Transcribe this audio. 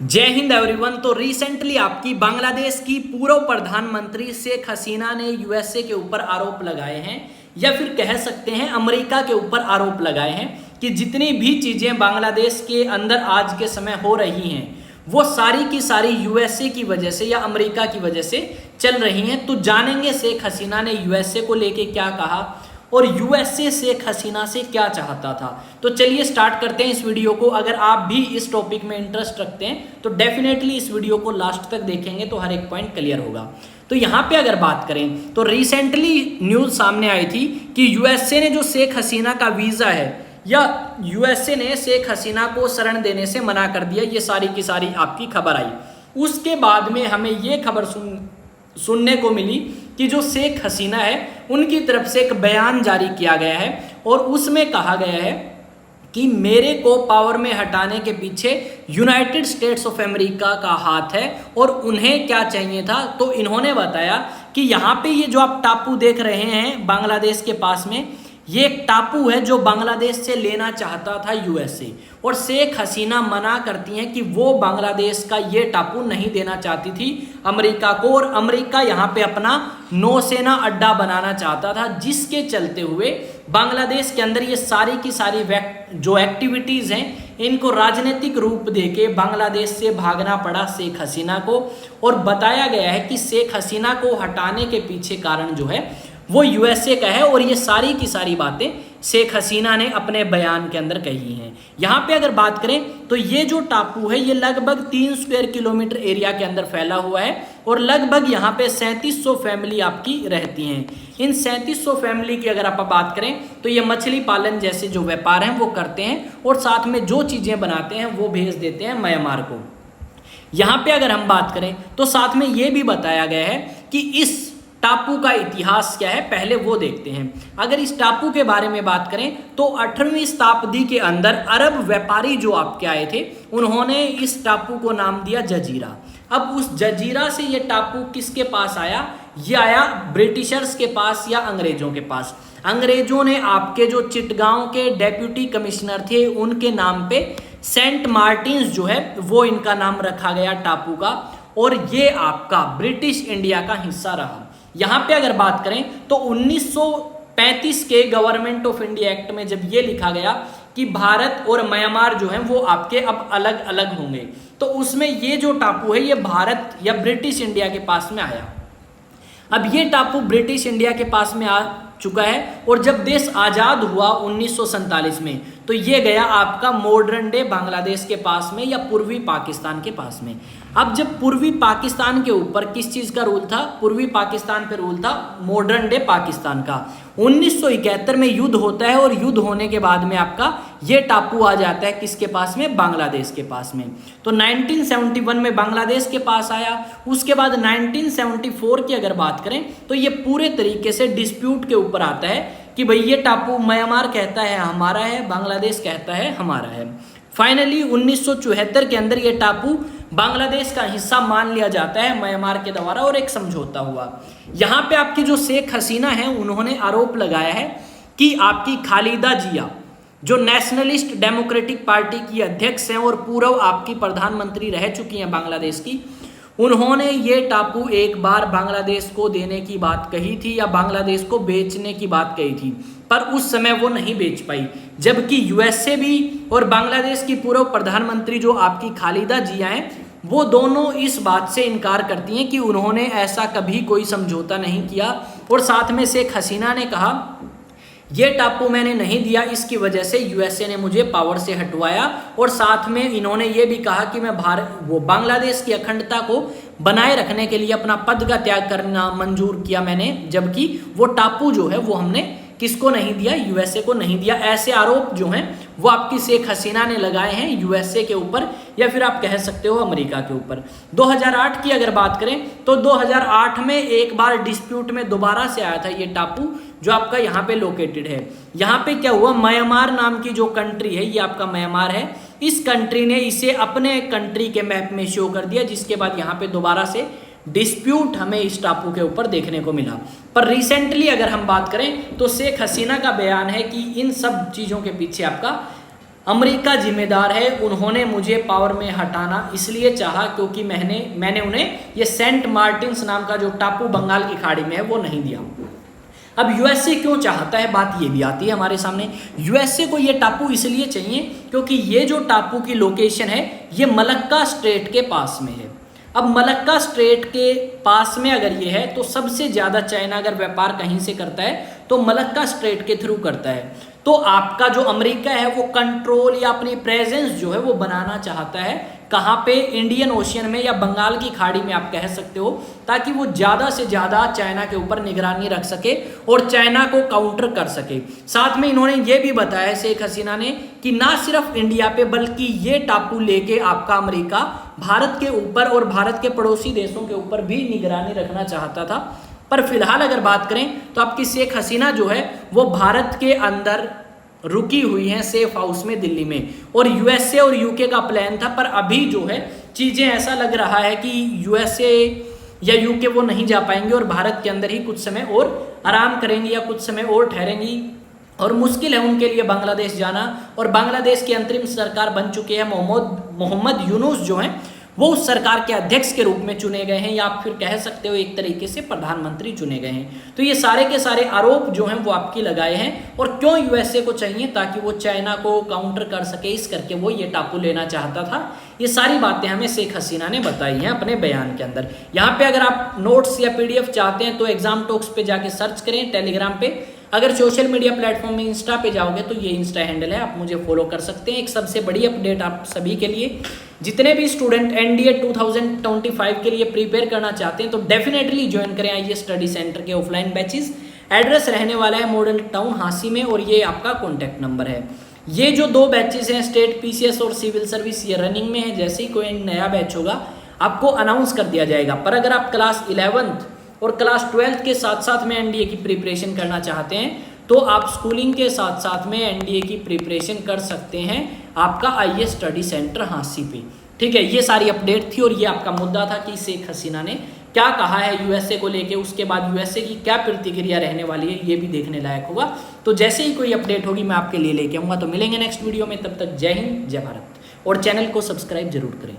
जय हिंद एवरीवन। तो रिसेंटली आपकी बांग्लादेश की पूर्व प्रधानमंत्री शेख हसीना ने यूएसए के ऊपर आरोप लगाए हैं, या फिर कह सकते हैं अमेरिका के ऊपर आरोप लगाए हैं कि जितनी भी चीज़ें बांग्लादेश के अंदर आज के समय हो रही हैं वो सारी की सारी यूएसए की वजह से या अमेरिका की वजह से चल रही हैं। तो जानेंगे शेख हसीना ने यूएसए को लेके क्या कहा और यूएसए शेख हसीना से क्या चाहता था। तो चलिए स्टार्ट करते हैं इस वीडियो को। अगर आप भी इस टॉपिक में इंटरेस्ट रखते हैं तो डेफिनेटली इस वीडियो को लास्ट तक देखेंगे तो हर एक पॉइंट क्लियर होगा। तो यहाँ पे अगर बात करें तो रिसेंटली न्यूज़ सामने आई थी कि यूएसए ने जो शेख हसीना का वीज़ा है या यूएसए ने शेख हसीना को शरण देने से मना कर दिया, ये सारी की सारी आपकी खबर आई। उसके बाद में हमें ये खबर सुनने को मिली कि जो शेख हसीना है उनकी तरफ से एक बयान जारी किया गया है और उसमें कहा गया है कि मेरे को पावर में हटाने के पीछे यूनाइटेड स्टेट्स ऑफ अमेरिका का हाथ है और उन्हें क्या चाहिए था। तो इन्होंने बताया कि यहाँ पे ये जो आप टापू देख रहे हैं बांग्लादेश के पास में, ये एक टापू है जो बांग्लादेश से लेना चाहता था यूएसए, और शेख हसीना मना करती हैं कि वो बांग्लादेश का ये टापू नहीं देना चाहती थी अमेरिका को, और अमेरिका यहाँ पे अपना नौसेना अड्डा बनाना चाहता था, जिसके चलते हुए बांग्लादेश के अंदर ये सारी की सारी जो एक्टिविटीज़ हैं इनको राजनीतिक रूप देके बांग्लादेश से भागना पड़ा शेख हसीना को। और बताया गया है कि शेख हसीना को हटाने के पीछे कारण जो है वो यूएसए का है, और ये सारी की सारी बातें शेख हसीना ने अपने बयान के अंदर कही हैं। यहाँ पे अगर बात करें तो ये जो टापू है ये लगभग 3 स्क्वायर किलोमीटर एरिया के अंदर फैला हुआ है और लगभग यहाँ पे 3700 फैमिली आपकी रहती हैं। इन 3700 फैमिली की अगर आप बात करें तो ये मछली पालन जैसे जो व्यापार हैं वो करते हैं और साथ में जो चीज़ें बनाते हैं वो भेज देते हैं म्यांमार को। यहाँ पे अगर हम बात करें तो साथ में ये भी बताया गया है कि इस टापू का इतिहास क्या है, पहले वो देखते हैं। अगर इस टापू के बारे में बात करें तो 18वीं शताब्दी के अंदर अरब व्यापारी जो आपके आए थे उन्होंने इस टापू को नाम दिया जजीरा। अब उस जजीरा से ये टापू किसके पास आया? ये आया ब्रिटिशर्स के पास या अंग्रेजों के पास। अंग्रेजों ने आपके जो चिटगांव के डेप्यूटी कमिश्नर थे उनके नाम पे सेंट मार्टिन्स जो है वो इनका नाम रखा गया टापू का, और ये आपका ब्रिटिश इंडिया का हिस्सा रहा। यहाँ पे अगर बात करें तो 1935 के गवर्नमेंट ऑफ इंडिया एक्ट में जब ये लिखा गया कि भारत और म्यांमार जो है वो आपके अब अलग अलग होंगे, तो उसमें ये जो टापू है ये भारत या ब्रिटिश इंडिया के पास में आया। अब ये टापू ब्रिटिश इंडिया के पास में आ चुका है, और जब देश आज़ाद हुआ 1947 में तो ये गया आपका मॉडर्न डे बांग्लादेश के पास में या पूर्वी पाकिस्तान के पास में। अब जब पूर्वी पाकिस्तान के ऊपर किस चीज़ का रूल था? पूर्वी पाकिस्तान पे रूल था मॉडर्न डे पाकिस्तान का। 1971 में युद्ध होता है और युद्ध होने के बाद में आपका ये टापू आ जाता है किसके पास में? बांग्लादेश के पास में। तो 1971 में बांग्लादेश के पास आया। उसके बाद 1974 की अगर बात करें तो ये पूरे तरीके से डिस्प्यूट के ऊपर आता है कि भाई ये टापू म्यांमार कहता है हमारा है, बांग्लादेश कहता है हमारा है। फाइनली 1974 के अंदर ये टापू बांग्लादेश का हिस्सा मान लिया जाता है म्यांमार के द्वारा और एक समझौता हुआ। यहाँ पे आपकी जो शेख हसीना है उन्होंने आरोप लगाया है कि आपकी खालिदा जिया जो नेशनलिस्ट डेमोक्रेटिक पार्टी की अध्यक्ष हैं और पूर्व आपकी प्रधानमंत्री रह चुकी हैं बांग्लादेश की, उन्होंने ये टापू एक बार बांग्लादेश को देने की बात कही थी या बांग्लादेश को बेचने की बात कही थी, पर उस समय वो नहीं बेच पाई। जबकि यूएसए भी और बांग्लादेश की पूर्व प्रधानमंत्री जो आपकी खालिदा जिया हैं वो दोनों इस बात से इनकार करती हैं कि उन्होंने ऐसा कभी कोई समझौता नहीं किया। और साथ में शेख हसीना ने कहा ये टापू मैंने नहीं दिया, इसकी वजह से यूएसए ने मुझे पावर से हटवाया, और साथ में इन्होंने ये भी कहा कि मैं बांग्लादेश की अखंडता को बनाए रखने के लिए अपना पद का त्याग करना मंजूर किया मैंने, जबकि वो टापू जो है वो हमने किसको नहीं दिया? यूएसए को नहीं दिया। ऐसे आरोप जो हैं वो आपकी शेख हसीना ने लगाए हैं यूएसए के ऊपर या फिर आप कह सकते हो अमेरिका के ऊपर। 2008 की अगर बात करें तो 2008 में एक बार डिस्प्यूट में दोबारा से आया था ये टापू जो आपका यहाँ पे लोकेटेड है। यहाँ पे क्या हुआ? म्यांमार नाम की जो कंट्री है ये आपका म्यांमार है, इस कंट्री ने इसे अपने कंट्री के मैप में शो कर दिया, जिसके बाद यहाँ पे दोबारा से डिस्प्यूट हमें इस टापू के ऊपर देखने को मिला। पर रिसेंटली अगर हम बात करें तो शेख हसीना का बयान है कि इन सब चीज़ों के पीछे आपका अमेरिका जिम्मेदार है, उन्होंने मुझे पावर में हटाना इसलिए चाहा क्योंकि मैंने उन्हें ये सेंट मार्टिन्स नाम का जो टापू बंगाल की खाड़ी में है वो नहीं दिया। अब यूएसए क्यों चाहता है, बात ये भी आती है हमारे सामने। यूएसए को ये टापू इसलिए चाहिए क्योंकि ये जो टापू की लोकेशन है ये मलक्का स्ट्रेट के पास में है। अब मलक्का स्ट्रेट के पास में अगर ये है तो सबसे ज़्यादा चाइना अगर व्यापार कहीं से करता है तो मलक्का स्ट्रेट के थ्रू करता है। तो आपका जो अमेरिका है वो कंट्रोल या अपनी प्रेजेंस जो है वो बनाना चाहता है कहाँ पे, इंडियन ओशियन में या बंगाल की खाड़ी में आप कह सकते हो, ताकि वो ज़्यादा से ज़्यादा चाइना के ऊपर निगरानी रख सके और चाइना को काउंटर कर सके। साथ में इन्होंने ये भी बताया शेख हसीना ने कि ना सिर्फ इंडिया पे बल्कि ये टापू लेके आपका अमेरिका भारत के ऊपर और भारत के पड़ोसी देशों के ऊपर भी निगरानी रखना चाहता था। पर फिलहाल अगर बात करें तो आपकी शेख हसीना जो है वो भारत के अंदर रुकी हुई हैं सेफ हाउस में दिल्ली में, और यूएसए और यूके का प्लान था। पर अभी जो है चीज़ें ऐसा लग रहा है कि यूएसए या यूके वो नहीं जा पाएंगे और भारत के अंदर ही कुछ समय और आराम करेंगी या कुछ समय और ठहरेंगी, और मुश्किल है उनके लिए बांग्लादेश जाना। और बांग्लादेश की अंतरिम सरकार बन चुकी है, मोहम्मद यूनुस जो हैं वो उस सरकार के अध्यक्ष के रूप में चुने गए हैं, या आप फिर कह सकते हो एक तरीके से प्रधानमंत्री चुने गए हैं। तो ये सारे के सारे आरोप जो हैं वो आपकी लगाए हैं। और क्यों यूएसए को चाहिए, ताकि वो चाइना को काउंटर कर सके, इस करके वो ये टापू लेना चाहता था। ये सारी बातें हमें शेख हसीना ने बताई हैं अपने बयान के अंदर। यहाँ पे अगर आप नोट्स या पीडीएफ चाहते हैं तो एग्जाम टॉक्स पे जाके सर्च करें टेलीग्राम पे। अगर सोशल मीडिया प्लेटफॉर्म में इंस्टा पे जाओगे तो ये इंस्टा हैंडल है, आप मुझे फॉलो कर सकते हैं। एक सबसे बड़ी अपडेट आप सभी के लिए, जितने भी स्टूडेंट एनडीए 2025 के लिए प्रिपेयर करना चाहते हैं तो डेफिनेटली ज्वाइन करें आइए स्टडी सेंटर के ऑफलाइन बैचेस। एड्रेस रहने वाला है मॉडल टाउन हांसी में, और ये आपका कॉन्टैक्ट नंबर है। ये जो 2 बैचेस हैं स्टेट पीसीएस और सिविल सर्विस, ये रनिंग में है। जैसे ही कोई नया बैच होगा आपको अनाउंस कर दिया जाएगा। पर अगर आप क्लास 11th और क्लास 12th के साथ साथ में एनडीए की प्रिपरेशन करना चाहते हैं तो आप स्कूलिंग के साथ साथ में एनडीए की प्रिपरेशन कर सकते हैं आपका आईए स्टडी सेंटर हांसी पे। ठीक है, ये सारी अपडेट थी और ये आपका मुद्दा था कि शेख हसीना ने क्या कहा है यूएसए को लेके, उसके बाद यूएसए की क्या प्रतिक्रिया रहने वाली है ये भी देखने लायक होगा। तो जैसे ही कोई अपडेट होगी मैं आपके लिए लेके आऊँगा। तो मिलेंगे नेक्स्ट वीडियो में, तब तक जय हिंद जय भारत, और चैनल को सब्सक्राइब जरूर करें।